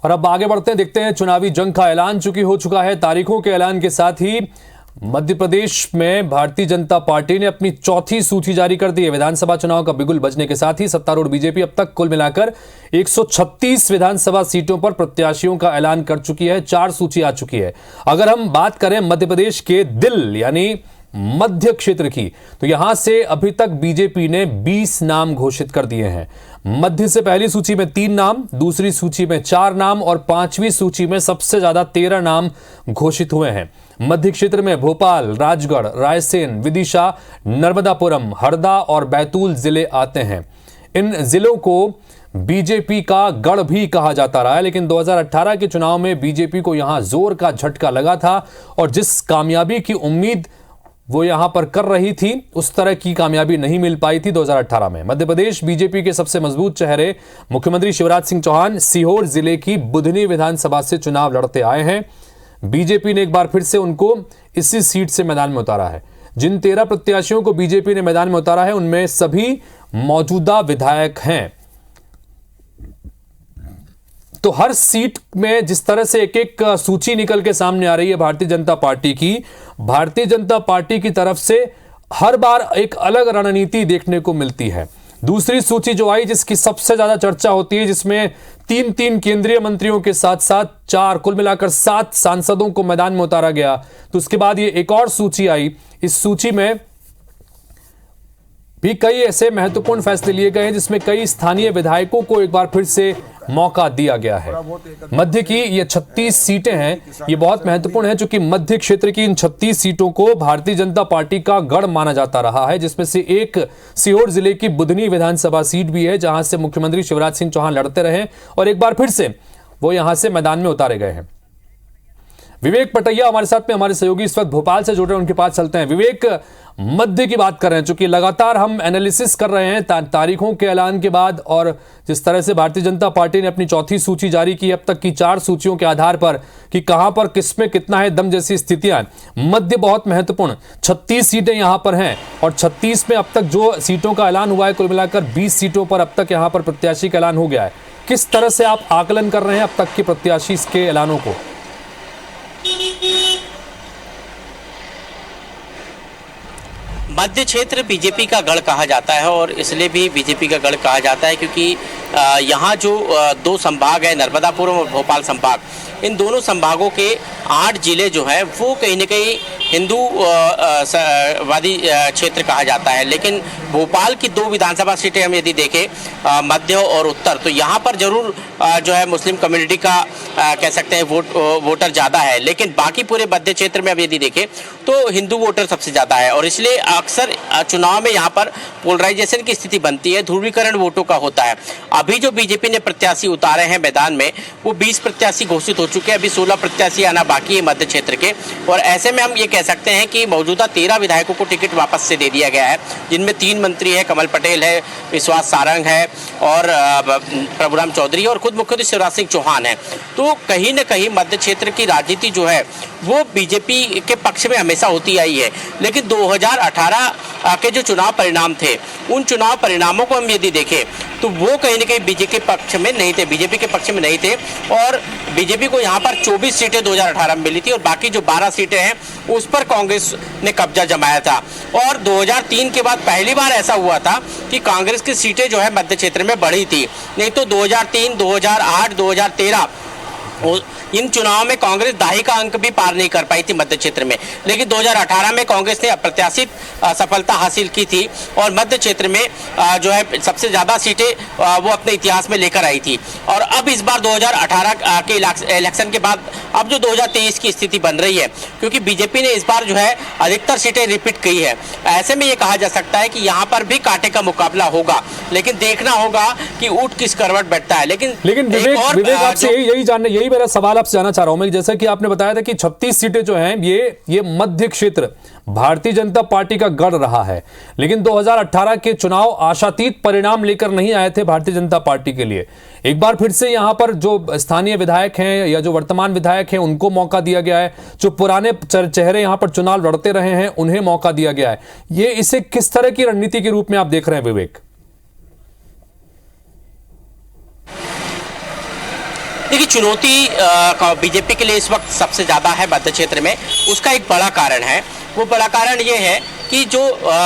और अब आगे बढ़ते हैं, देखते हैं चुनावी जंग का ऐलान चूंकि हो चुका है। तारीखों के ऐलान के साथ ही मध्य प्रदेश में भारतीय जनता पार्टी ने अपनी चौथी सूची जारी कर दी है। विधानसभा चुनाव का बिगुल बजने के साथ ही सत्तारूढ़ बीजेपी अब तक कुल मिलाकर 136 विधानसभा सीटों पर प्रत्याशियों का ऐलान कर चुकी है। 4 सूची आ चुकी है। अगर हम बात करें मध्य प्रदेश के दिल यानी मध्य क्षेत्र की, तो यहां से अभी तक बीजेपी ने 20 नाम घोषित कर दिए हैं। मध्य से पहली सूची में 3 नाम, दूसरी सूची में 4 नाम और 5वीं सूची में सबसे ज्यादा 13 नाम घोषित हुए हैं। मध्य क्षेत्र में भोपाल, राजगढ़, रायसेन, विदिशा, नर्मदापुरम, हरदा और बैतूल जिले आते हैं। इन जिलों को बीजेपी का गढ़ भी कहा जाता रहा है, लेकिन 2018 के चुनाव में बीजेपी को यहां जोर का झटका लगा था और जिस कामयाबी की उम्मीद वो यहां पर कर रही थी, उस तरह की कामयाबी नहीं मिल पाई थी 2018 में। मध्य प्रदेश बीजेपी के सबसे मजबूत चेहरे मुख्यमंत्री शिवराज सिंह चौहान सीहोर जिले की बुधनी विधानसभा से चुनाव लड़ते आए हैं। बीजेपी ने एक बार फिर से उनको इसी सीट से मैदान में उतारा है। जिन 13 प्रत्याशियों को बीजेपी ने मैदान में उतारा है, उनमें सभी मौजूदा विधायक हैं। तो हर सीट में जिस तरह से एक एक सूची निकल के सामने आ रही है भारतीय जनता पार्टी की, भारतीय जनता पार्टी की तरफ से हर बार एक अलग रणनीति देखने को मिलती है। दूसरी सूची जो आई, जिसकी सबसे ज्यादा चर्चा होती है, जिसमें 3 केंद्रीय मंत्रियों के साथ साथ 4 कुल मिलाकर 7 सांसदों को मैदान में उतारा गया। तो उसके बाद ये एक और सूची आई। इस सूची में भी कई ऐसे महत्वपूर्ण फैसले लिए गए हैं जिसमें कई स्थानीय विधायकों को एक बार फिर से मौका दिया गया है। मध्य की ये 36 सीटें हैं, ये बहुत महत्वपूर्ण है क्योंकि मध्य क्षेत्र की इन 36 सीटों को भारतीय जनता पार्टी का गढ़ माना जाता रहा है, जिसमें से एक सीहोर जिले की बुधनी विधानसभा सीट भी है, जहां से मुख्यमंत्री शिवराज सिंह चौहान लड़ते रहे और एक बार फिर से वो यहां से मैदान में उतारे गए हैं। विवेक पटैया हमारे साथ में, हमारे सहयोगी इस वक्त भोपाल से जुड़ रहे हैं, उनके पास चलते हैं। विवेक, मध्य की बात कर रहे हैं, चूंकि लगातार हम एनालिसिस कर रहे हैं तारीखों के ऐलान के बाद और जिस तरह से भारतीय जनता पार्टी ने अपनी चौथी सूची जारी की अब तक की 4 सूचियों के आधार पर कि कहां पर किसमें कितना है दम जैसी स्थितियां। मध्य बहुत महत्वपूर्ण, 36 सीटें यहां पर हैं और 36 में अब तक जो सीटों का ऐलान हुआ है, कुल मिलाकर 20 सीटों पर अब तक यहां पर प्रत्याशी का ऐलान हो गया है। किस तरह से आप आकलन कर रहे हैं अब तक के प्रत्याशी के ऐलानों को? मध्य क्षेत्र बीजेपी का गढ़ कहा जाता है और इसलिए भी बीजेपी का गढ़ कहा जाता है क्योंकि यहाँ जो 2 संभाग है, नर्मदापुरम और भोपाल संभाग, इन दोनों संभागों के 8 जिले जो हैं वो कहीं न कहीं हिंदू वादी क्षेत्र कहा जाता है। लेकिन भोपाल की 2 विधानसभा सीटें हम यदि देखें, मध्य और उत्तर, तो यहाँ पर जरूर जो है मुस्लिम कम्युनिटी का कह सकते हैं वोटर ज़्यादा है, लेकिन बाकी पूरे मध्य क्षेत्र में अब यदि देखें तो हिंदू वोटर सबसे ज़्यादा है और इसलिए अक्सर चुनाव में यहाँ पर पोलराइजेशन की स्थिति बनती है, ध्रुवीकरण वोटों का होता है। अभी जो बीजेपी ने प्रत्याशी उतारे हैं मैदान में, वो 20 प्रत्याशी घोषित हो चुके हैं, अभी 16 प्रत्याशी आना बाकी है मध्य क्षेत्र के। और ऐसे में हम ये कह सकते हैं कि मौजूदा 13 विधायकों को टिकट वापस से दे दिया गया है, जिनमें 3 मंत्री है, कमल पटेल है, विश्वास सारंग है और प्रभुराम चौधरी और खुद मुख्यमंत्री शिवराज सिंह चौहान है। तो कहीं न कहीं मध्य क्षेत्र की राजनीति जो है वो बीजेपी के पक्ष में हमेशा होती आई है। लेकिन 2018 के जो चुनाव परिणाम थे, उन चुनाव परिणामों को हम यदि देखें तो वो कहीं न कहीं बीजेपी के पक्ष में नहीं थे, बीजेपी के पक्ष में नहीं थे और बीजेपी को यहाँ पर 24 सीटें 2018 में मिली थी और बाकी जो 12 सीटें हैं उस पर कांग्रेस ने कब्जा जमाया था। और 2003 के बाद पहली बार ऐसा हुआ था कि कांग्रेस की सीटें जो है मध्य क्षेत्र में बढ़ी थी, नहीं तो 2003, 2008, 2013 इन चुनाव में कांग्रेस 10 का अंक भी पार नहीं कर पाई थी मध्य क्षेत्र में। लेकिन 2018 में कांग्रेस ने अप्रत्याशित सफलता हासिल की थी और मध्य क्षेत्र में जो है सबसे ज़्यादा सीटें वो अपने इतिहास में लेकर आई थी। और अब इस बार 2018 के इलेक्शन के बाद अब जो 2023 की स्थिति बन रही है, क्योंकि बीजेपी ने इस बार जो है अधिकतर सीटें रिपीट की है, ऐसे में ये कहा जा सकता है कि यहाँ पर भी कांटे का मुकाबला होगा, लेकिन देखना होगा कि ऊँट किस करवट बैठता है। लेकिन विवेक आपसे यही मेरा सवाल आपसे जानना चाह रहा हूं मैं। जैसा कि आपने बताया था कि 36 सीटें जो हैं ये मध्य क्षेत्र भारतीय जनता पार्टी का गढ़ रहा है, लेकिन 2018 के चुनाव आशातीत परिणाम लेकर नहीं आए थे भारतीय जनता पार्टी के लिए। एक बार फिर से यहां पर जो स्थानीय विधायक हैं या जो वर्तमान विधायक हैं उनको मौका दिया गया है, जो पुराने चेहरे यहां पर चुनाव लड़ते रहे हैं उन्हें मौका दिया गया है। ये इसे किस तरह की रणनीति के रूप में आप देख रहे हैं विवेक? देखिए, चुनौती बीजेपी के लिए इस वक्त सबसे ज़्यादा है मध्य क्षेत्र में। उसका एक बड़ा कारण है, वो बड़ा कारण ये है कि जो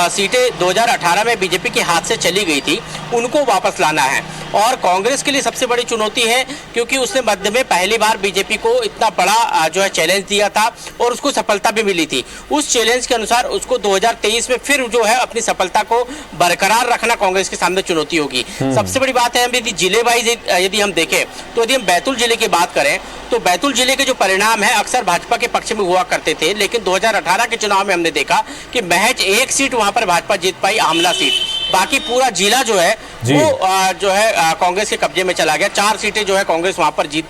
सीटें 2018 में बीजेपी के हाथ से चली गई थी उनको वापस लाना है। और कांग्रेस के लिए सबसे बड़ी चुनौती है क्योंकि उसने मध्य में पहली बार बीजेपी को इतना बड़ा जो है चैलेंज दिया था और उसको सफलता भी मिली थी। उस चैलेंज के अनुसार उसको 2023 में फिर जो है अपनी सफलता को बरकरार रखना कांग्रेस के सामने चुनौती होगी। सबसे बड़ी बात है, यदि जिले वाइज यदि हम देखें तो यदि हम बैतूल जिले की बात करें तो बैतूल जिले के जो परिणाम है अक्सर भाजपा के पक्ष में हुआ करते थे, लेकिन 2018 के चुनाव में हमने देखा कि महज एक सीट वहां पर भाजपा जीत पाई, आमला सीट। बाकी पूरा जिला जो है वो जो है कांग्रेस के कब्जे में चला गया। 4 सीटें जो है कांग्रेस वहां पर जीत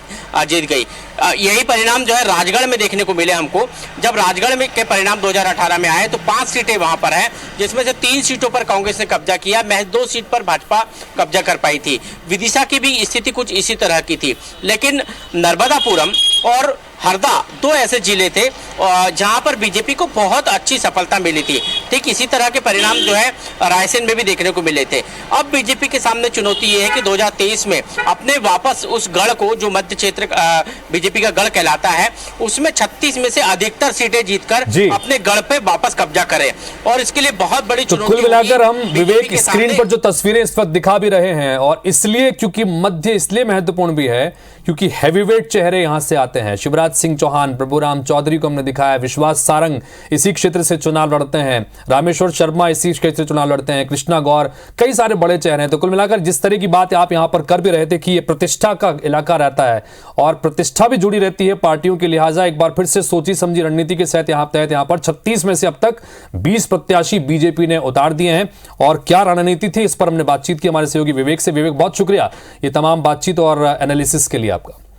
गई। यही परिणाम जो है राजगढ़ में देखने को मिले हमको। जब राजगढ़ में के परिणाम 2018 में आए तो 5 सीटें वहां पर हैं, जिसमें से 3 सीटों पर कांग्रेस ने कब्जा किया, महज 2 सीट पर भाजपा कब्जा कर पाई थी। विदिशा की भी स्थिति कुछ इसी तरह की थी। लेकिन नर्मदापुरम और हरदा 2 ऐसे जिले थे जहां पर बीजेपी को बहुत अच्छी सफलता मिली थी। ठीक इसी तरह के परिणाम जो है रायसेन में भी देखने को मिले थे। अब बीजेपी के सामने चुनौती ये है कि 2023 में अपने वापस उस गढ़ को, जो मध्य क्षेत्र बीजेपी का गढ़ कहलाता है, उसमें 36 में से अधिकतर सीटें जीतकर अपने गढ़ पे वापस कब्जा करें। और इसके लिए बहुत बड़ी चुनौती। कुल मिलाकर हम विवेक स्क्रीन पर जो तस्वीरें इस वक्त दिखा भी रहे हैं, और इसलिए क्योंकि मध्य इसलिए महत्वपूर्ण भी है क्योंकि हैवीवेट चेहरे यहां से आते हैं। शिवराज सिंह चौहान, प्रभुराम चौधरी को हमने दिखाया, विश्वास सारंग इसी क्षेत्र से चुनाव लड़ते हैं, रामेश्वर शर्मा इसी क्षेत्र से चुनाव लड़ते हैं, कृष्णा गौर, कई सारे बड़े चेहरे हैं। तो कुल मिलाकर जिस तरह की बात आप यहां पर कर भी रहे थे कि ये प्रतिष्ठा का इलाका रहता है और प्रतिष्ठा भी जुड़ी रहती है पार्टियों की, लिहाजा एक बार फिर से सोची समझी रणनीति के तहत यहां पर 36 में से अब तक 20 प्रत्याशी बीजेपी ने उतार दिए हैं। और क्या रणनीति थी, इस पर हमने बातचीत की हमारे सहयोगी विवेक से। विवेक, बहुत शुक्रिया ये तमाम बातचीत और एनालिसिस के लिए आपका।